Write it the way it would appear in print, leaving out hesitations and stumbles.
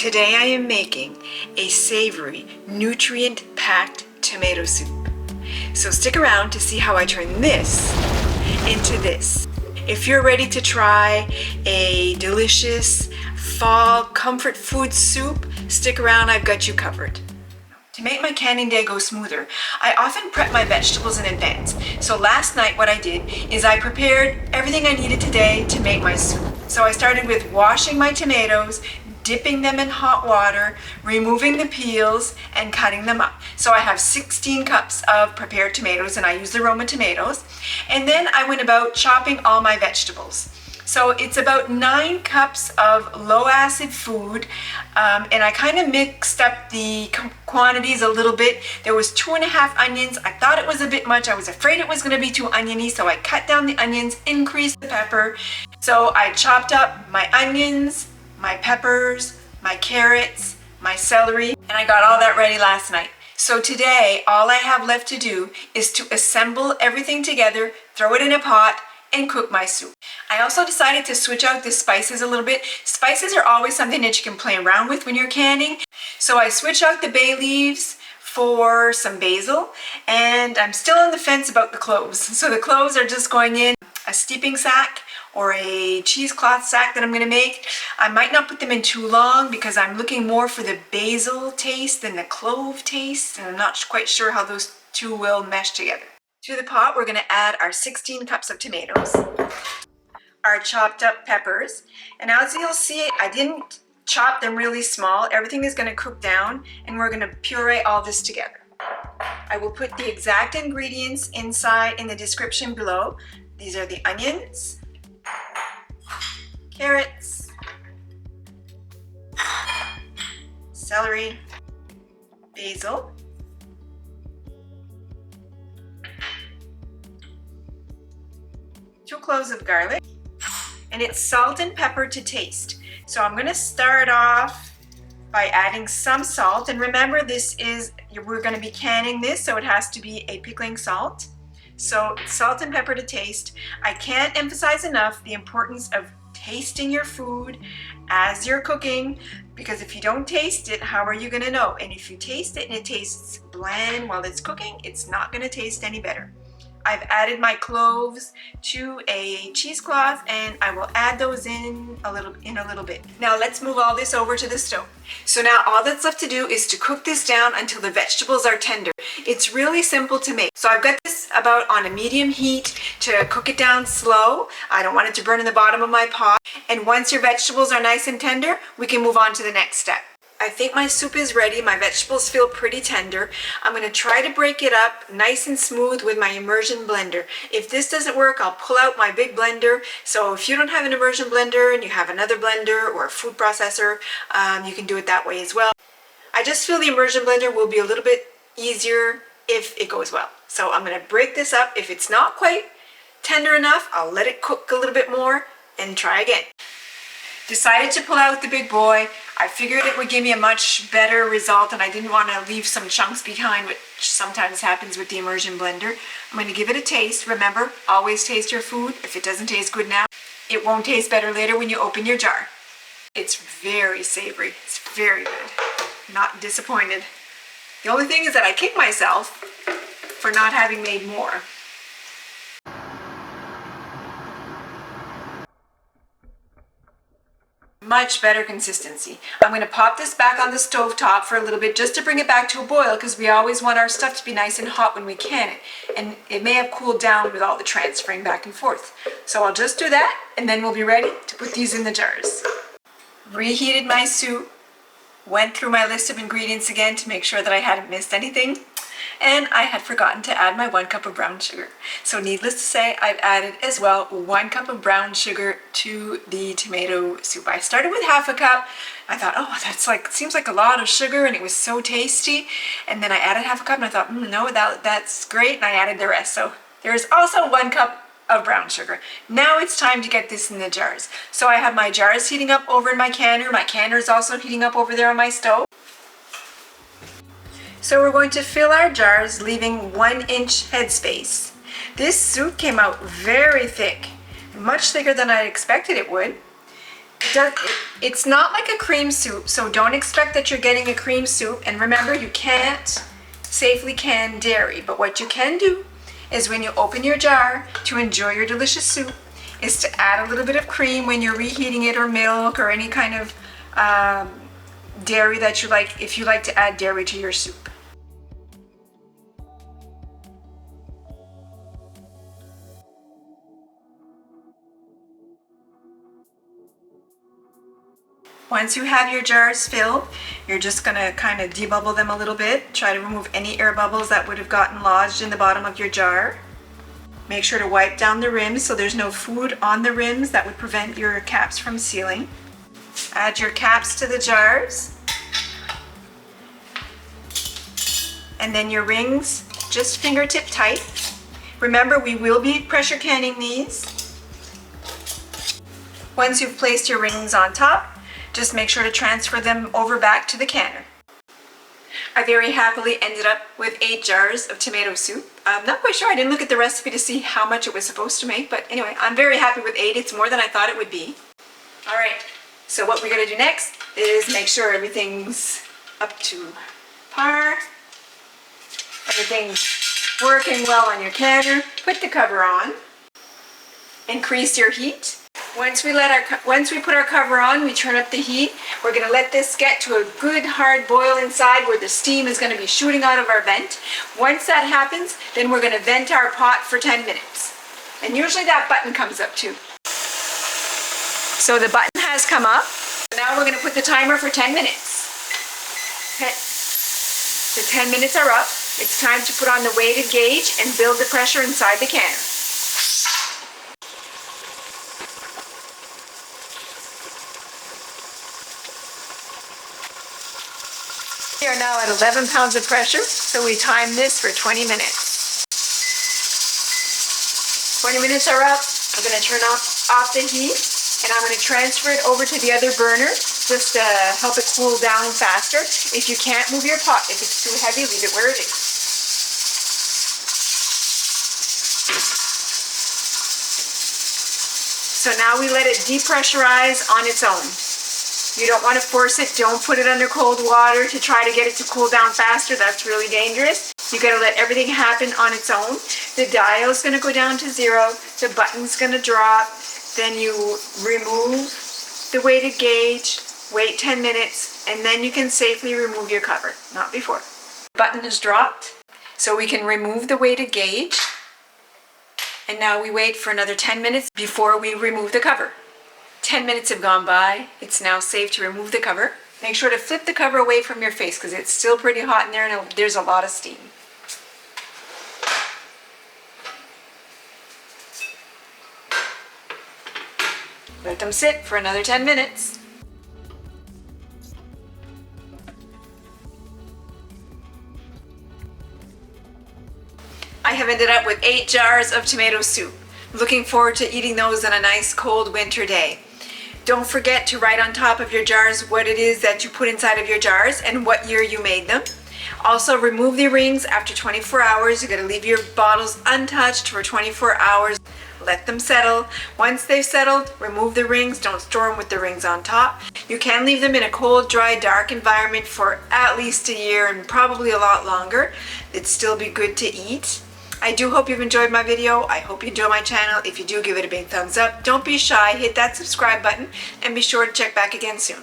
Today I am making a savory, nutrient-packed tomato soup. So stick around to see how I turn this into this. If you're ready to try a delicious fall comfort food soup, stick around, I've got you covered. To make my canning day go smoother, I often prep my vegetables in advance. So last night what I did is I prepared everything I needed today to make my soup. So I started with washing my tomatoes, dipping them in hot water, removing the peels, and cutting them up. So I have 16 cups of prepared tomatoes, and I use the Roma tomatoes. And then I went about chopping all my vegetables. So it's about 9 cups of low acid food, and I kind of mixed up the quantities a little bit. There was 2.5 onions. I thought it was a bit much. I was afraid it was going to be too oniony, so I cut down the onions, increased the pepper. So I chopped up my onions, my peppers, my carrots, my celery, and I got all that ready last night. So today, all I have left to do is to assemble everything together, throw it in a pot, and cook my soup. I also decided to switch out the spices a little bit. Spices are always something that you can play around with when you're canning. So I switched out the bay leaves for some basil, and I'm still on the fence about the cloves. So the cloves are just going in a steeping sack or a cheesecloth sack that I'm going to make. I might not put them in too long because I'm looking more for the basil taste than the clove taste, and I'm not quite sure how those two will mesh together. To the pot, we're going to add our 16 cups of tomatoes, our chopped up peppers, and as you'll see, I didn't chop them really small. Everything is going to cook down, and we're going to puree all this together. I will put the exact ingredients inside in the description below. These are the onions, carrots, celery, basil, two cloves of garlic, and it's salt and pepper to taste. So I'm going to start off by adding some salt, and remember we're going to be canning this, so it has to be a pickling salt. So salt and pepper to taste. I can't emphasize enough the importance of tasting your food as you're cooking, because if you don't taste it, how are you going to know? And if you taste it and it tastes bland while it's cooking, it's not going to taste any better. I've added my cloves to a cheesecloth, and I will add those in a little bit. Now let's move all this over to the stove. So now all that's left to do is to cook this down until the vegetables are tender. It's really simple to make. So I've got this about on a medium heat to cook it down slow. I don't want it to burn in the bottom of my pot. And once your vegetables are nice and tender, we can move on to the next step. I think my soup is ready. My vegetables feel pretty tender. I'm going to try to break it up nice and smooth with my immersion blender. If this doesn't work, I'll pull out my big blender. So if you don't have an immersion blender and you have another blender or a food processor, you can do it that way as well. I just feel the immersion blender will be a little bit easier if it goes well. So I'm going to break this up. If it's not quite tender enough, I'll let it cook a little bit more and try again. Decided to pull out the big boy. I figured it would give me a much better result, and I didn't want to leave some chunks behind, which sometimes happens with the immersion blender. I'm going to give it a taste. Remember, always taste your food. If it doesn't taste good now, it won't taste better later when you open your jar. It's very savory. It's very good. Not disappointed. The only thing is that I kick myself for not having made more. Much better consistency. I'm going to pop this back on the stove top for a little bit just to bring it back to a boil, because we always want our stuff to be nice and hot when we can it. And it may have cooled down with all the transferring back and forth. So I'll just do that, and then we'll be ready to put these in the jars. Reheated my soup, went through my list of ingredients again to make sure that I hadn't missed anything. And I had forgotten to add my 1 cup of brown sugar. So needless to say, I've added as well 1 cup of brown sugar to the tomato soup. I started with half a cup. I thought, oh, seems like a lot of sugar, and it was so tasty. And then I added half a cup, and I thought, no, that's great, and I added the rest. So there's also 1 cup of brown sugar. Now it's time to get this in the jars. So I have my jars heating up over in my canner. My canner is also heating up over there on my stove. So we're going to fill our jars, leaving 1-inch headspace. This soup came out very thick, much thicker than I expected it would. It it's not like a cream soup, so don't expect that you're getting a cream soup. And remember, you can't safely can dairy, but what you can do is when you open your jar to enjoy your delicious soup is to add a little bit of cream when you're reheating it, or milk, or any kind of dairy that you like, if you like to add dairy to your soup. Once you have your jars filled, you're just going to kind of debubble them a little bit. Try to remove any air bubbles that would have gotten lodged in the bottom of your jar. Make sure to wipe down the rims so there's no food on the rims that would prevent your caps from sealing. Add your caps to the jars. And then your rings, just fingertip tight. Remember, we will be pressure canning these. Once you've placed your rings on top, just make sure to transfer them over back to the canner. I very happily ended up with 8 jars of tomato soup. I'm not quite sure, I didn't look at the recipe to see how much it was supposed to make, but anyway, I'm very happy with 8. It's more than I thought it would be. All right, so what we're gonna do next is make sure everything's up to par. Everything's working well on your canner. Put the cover on. Increase your heat. Once we put our cover on, we turn up the heat. We're going to let this get to a good hard boil inside where the steam is going to be shooting out of our vent. Once that happens, then we're going to vent our pot for 10 minutes. And usually that button comes up too. So the button has come up. Now we're going to put the timer for 10 minutes. Okay. The 10 minutes are up. It's time to put on the weighted gauge and build the pressure inside the canner. We are now at 11 pounds of pressure, so we time this for 20 minutes. 20 minutes are up. I'm going to turn off the heat, and I'm going to transfer it over to the other burner just to help it cool down faster. If you can't move your pot, if it's too heavy, leave it where it is. So now we let it depressurize on its own. You don't want to force it. Don't put it under cold water to try to get it to cool down faster. That's really dangerous. You got to let everything happen on its own. The dial is going to go down to 0. The button's going to drop. Then you remove the weighted gauge, wait 10 minutes, and then you can safely remove your cover. Not before. The button is dropped, so we can remove the weighted gauge. And now we wait for another 10 minutes before we remove the cover. 10 minutes have gone by. It's now safe to remove the cover. Make sure to flip the cover away from your face because it's still pretty hot in there and there's a lot of steam. Let them sit for another 10 minutes. I have ended up with 8 jars of tomato soup. Looking forward to eating those on a nice cold winter day. Don't forget to write on top of your jars what it is that you put inside of your jars and what year you made them. Also, remove the rings after 24 hours. You got to leave your bottles untouched for 24 hours. Let them settle. Once they've settled, remove the rings. Don't store them with the rings on top. You can leave them in a cold, dry, dark environment for at least a year and probably a lot longer. It'd still be good to eat. I do hope you've enjoyed my video. I hope you enjoy my channel. If you do, give it a big thumbs up. Don't be shy. Hit that subscribe button and be sure to check back again soon.